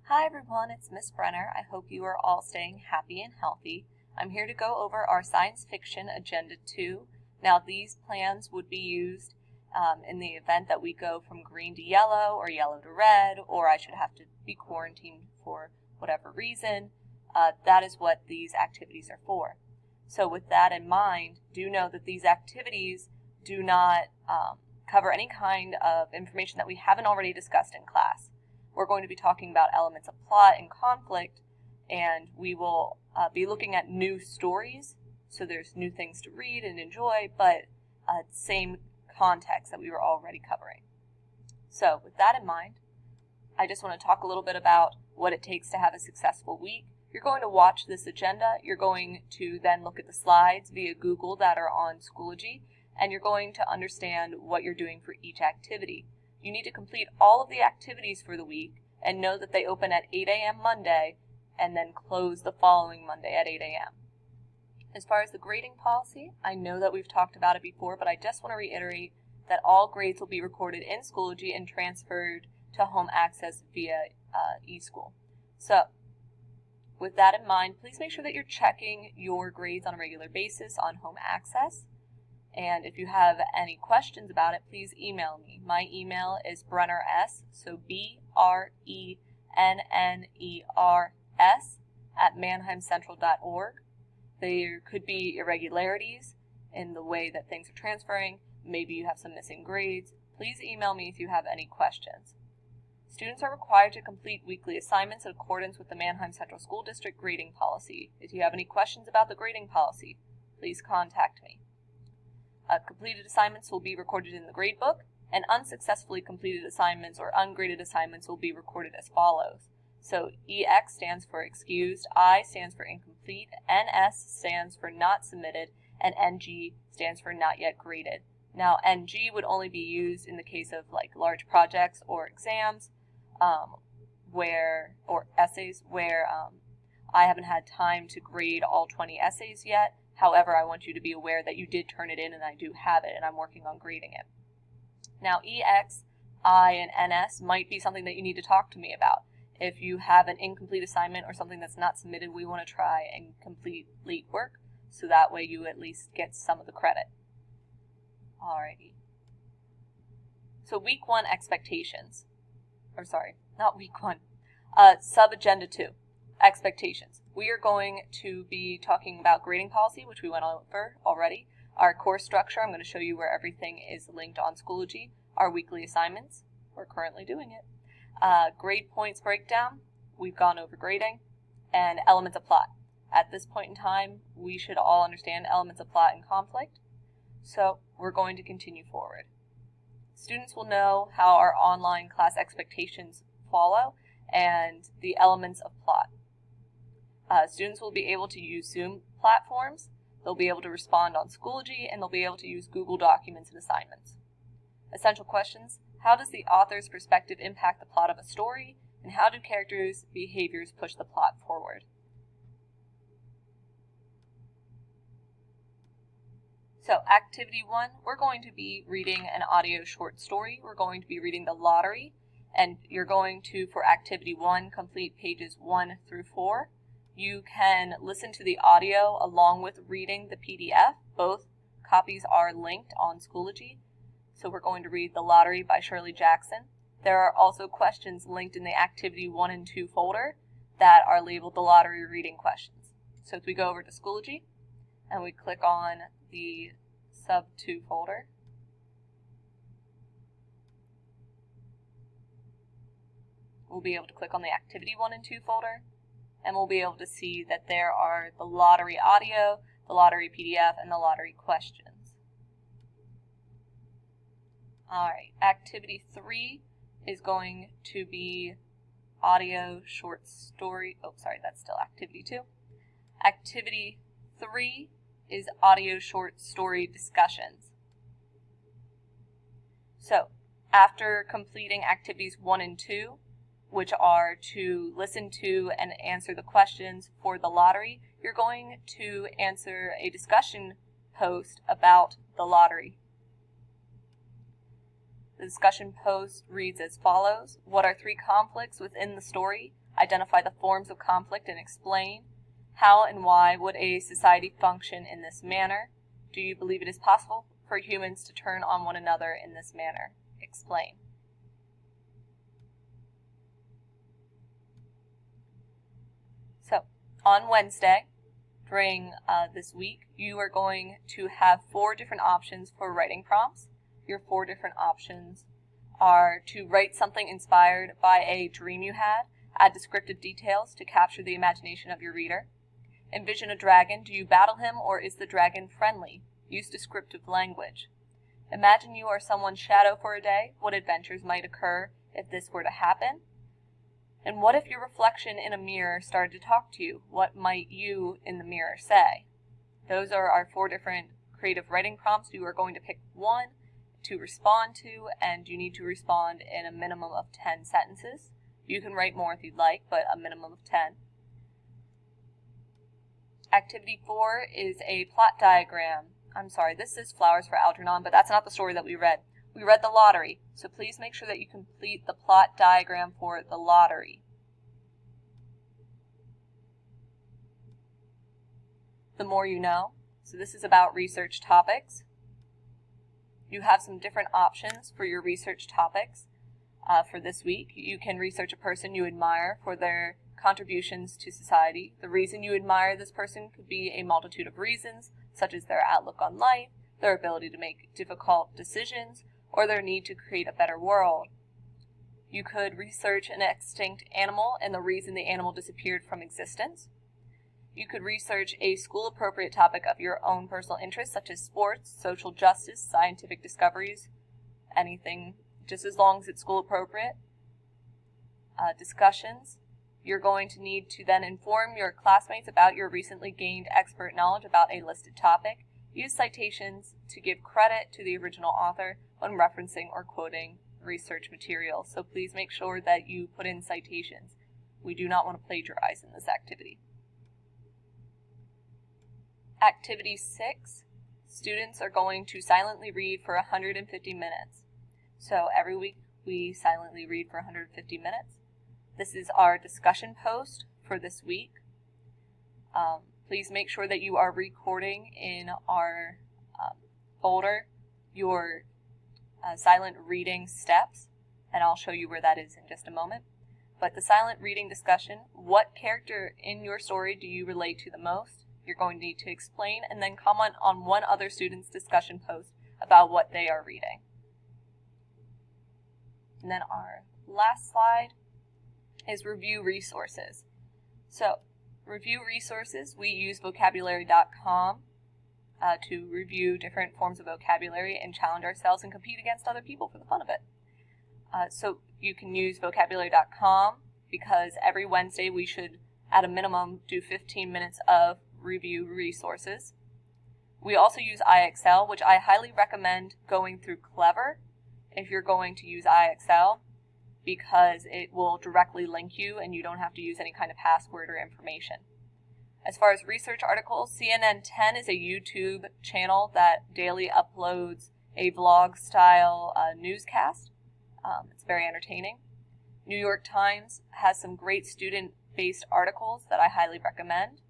Hi everyone, it's Miss Brenner. I hope you are all staying happy and healthy. I'm here to go over our Science Fiction Agenda 2. Now these plans would be used in the event that we go from green to yellow or yellow to red, or I should have to be quarantined for whatever reason. That is what these activities are for. So with that in mind, do know that these activities do not cover any kind of information that we haven't already discussed in class. We're going to be talking about elements of plot and conflict, and we will be looking at new stories, so there's new things to read and enjoy, but same context that we were already covering. So with that in mind, I just want to talk a little bit about what it takes to have a successful week. You're going to watch this agenda, you're going to then look at the slides via Google that are on Schoology, and you're going to understand what you're doing for each activity. You need to complete all of the activities for the week and know that they open at 8 a.m. Monday and then close the following Monday at 8 a.m. As far as the grading policy, I know that we've talked about it before, but I just want to reiterate that all grades will be recorded in Schoology and transferred to home access via eSchool. So, with that in mind, please make sure that you're checking your grades on a regular basis on home access. And if you have any questions about it, please email me. My email is brenners, so BRENNERS @mannheimcentral.org. There could be irregularities in the way that things are transferring. Maybe you have some missing grades. Please email me if you have any questions. Students are required to complete weekly assignments in accordance with the Mannheim Central School District grading policy. If you have any questions about the grading policy, please contact me. Completed assignments will be recorded in the gradebook, and unsuccessfully completed assignments or ungraded assignments will be recorded as follows. So EX stands for excused, I stands for incomplete, NS stands for not submitted, and NG stands for not yet graded. Now NG would only be used in the case of like large projects or exams, or essays where I haven't had time to grade all 20 essays yet. However, I want you to be aware that you did turn it in and I do have it and I'm working on grading it. Now, EX, I, and NS might be something that you need to talk to me about. If you have an incomplete assignment or something that's not submitted, we want to try and complete late work so that way you at least get some of the credit. Alrighty. So week 1 expectations. Or sorry, not week 1. Sub-agenda 2. Expectations. We are going to be talking about grading policy, which we went over already. Our course structure, I'm going to show you where everything is linked on Schoology. Our weekly assignments, we're currently doing it. Grade points breakdown, we've gone over grading. And elements of plot. At this point in time, we should all understand elements of plot and conflict. So we're going to continue forward. Students will know how our online class expectations follow and the elements of plot. Students will be able to use Zoom platforms, they'll be able to respond on Schoology, and they'll be able to use Google Documents and assignments. Essential questions: how does the author's perspective impact the plot of a story, and how do characters' behaviors push the plot forward? So, Activity 1, we're going to be reading an audio short story. We're going to be reading The Lottery, and you're going to, for Activity 1, complete pages 1 through 4. You can listen to the audio along with reading the PDF. Both copies are linked on Schoology. So we're going to read The Lottery by Shirley Jackson. There are also questions linked in the Activity 1 and 2 folder that are labeled The Lottery Reading Questions. So if we go over to Schoology and we click on the Sub 2 folder, we'll be able to click on the Activity 1 and 2 folder, and we'll be able to see that there are the lottery audio, the lottery PDF, and the lottery questions. Alright, Activity 3 is going to be audio short story. Oh, sorry, that's still Activity 2. Activity 3 is audio short story discussions. So, after completing Activities 1 and 2, which are to listen to and answer the questions for the lottery, you're going to answer a discussion post about the lottery. The discussion post reads as follows. What are 3 conflicts within the story? Identify the forms of conflict and explain. How and why would a society function in this manner? Do you believe it is possible for humans to turn on one another in this manner? Explain. So, on Wednesday, during this week, you are going to have 4 different options for writing prompts. Your 4 different options are to write something inspired by a dream you had, add descriptive details to capture the imagination of your reader. Envision a dragon. Do you battle him or is the dragon friendly? Use descriptive language. Imagine you are someone's shadow for a day. What adventures might occur if this were to happen? And what if your reflection in a mirror started to talk to you? What might you in the mirror say? Those are our 4 different creative writing prompts. You are going to pick one to respond to, and you need to respond in a minimum of 10 sentences. You can write more if you'd like, but a minimum of 10. Activity 4 is a plot diagram. I'm sorry, this is Flowers for Algernon, but that's not the story that we read. We read The Lottery, so please make sure that you complete the plot diagram for The Lottery. The More You Know. So this is about research topics. You have some different options for your research topics for this week. You can research a person you admire for their contributions to society. The reason you admire this person could be a multitude of reasons, such as their outlook on life, their ability to make difficult decisions, or their need to create a better world. You could research an extinct animal and the reason the animal disappeared from existence. You could research a school-appropriate topic of your own personal interest, such as sports, social justice, scientific discoveries, anything, just as long as it's school-appropriate. Discussions. You're going to need to then inform your classmates about your recently gained expert knowledge about a listed topic. Use citations to give credit to the original author when referencing or quoting research materials. So please make sure that you put in citations. We do not want to plagiarize in this activity. Activity 6, students are going to silently read for 150 minutes. So every week we silently read for 150 minutes. This is our discussion post for this week. Please make sure that you are recording in our folder your silent reading steps, and I'll show you where that is in just a moment. But the silent reading discussion, what character in your story do you relate to the most? You're going to need to explain and then comment on one other student's discussion post about what they are reading. And then our last slide is review resources. So, review resources, we use vocabulary.com to review different forms of vocabulary and challenge ourselves and compete against other people for the fun of it. So you can use vocabulary.com because every Wednesday we should, at a minimum, do 15 minutes of review resources. We also use IXL, which I highly recommend going through Clever if you're going to use IXL, because it will directly link you and you don't have to use any kind of password or information. As far as research articles, CNN 10 is a YouTube channel that daily uploads a vlog-style newscast. It's very entertaining. New York Times has some great student-based articles that I highly recommend.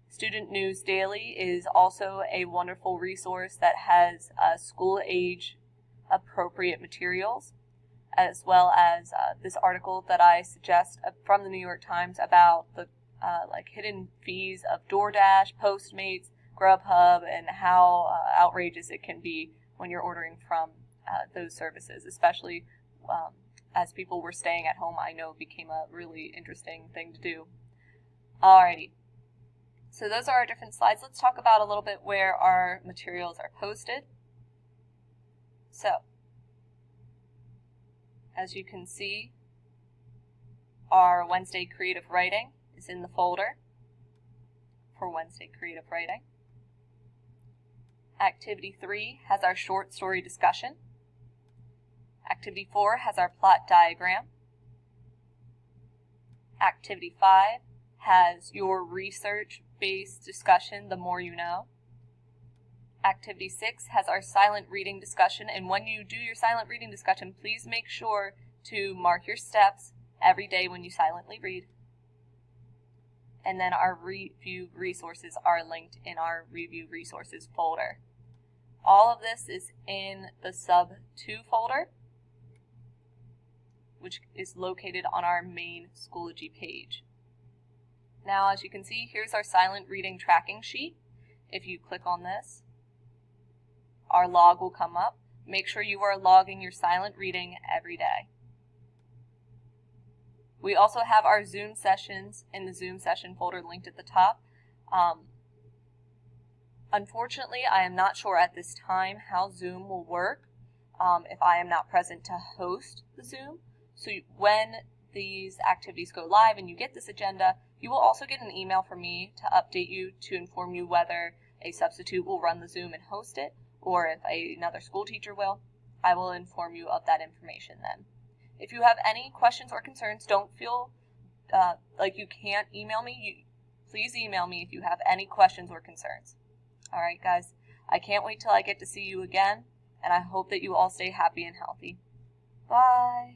Student News Daily is also a wonderful resource that has school-age appropriate materials, as well as this article that I suggest from the New York Times about the hidden fees of DoorDash, Postmates, Grubhub, and how outrageous it can be when you're ordering from those services, especially as people were staying at home. I know it became a really interesting thing to do. Alrighty. So those are our different slides. Let's talk about a little bit where our materials are posted. So, as you can see, our Wednesday Creative Writing is in the folder for Wednesday Creative Writing. Activity 3 has our short story discussion. Activity 4 has our plot diagram. Activity 5 has your research-based discussion, The More You Know. Activity 6 has our silent reading discussion, and when you do your silent reading discussion, please make sure to mark your steps every day when you silently read. And then our review resources are linked in our review resources folder. All of this is in the sub 2 folder, which is located on our main Schoology page. Now, as you can see, here's our silent reading tracking sheet. If you click on this, our log will come up. Make sure you are logging your silent reading every day. We also have our Zoom sessions in the Zoom session folder linked at the top. Unfortunately, I am not sure at this time how Zoom will work if I am not present to host the Zoom. So when these activities go live and you get this agenda, you will also get an email from me to update you to inform you whether a substitute will run the Zoom and host it, or if another school teacher will. I will inform you of that information then. If you have any questions or concerns, don't feel like you can't email me. Please email me if you have any questions or concerns. All right, guys, I can't wait till I get to see you again, and I hope that you all stay happy and healthy. Bye.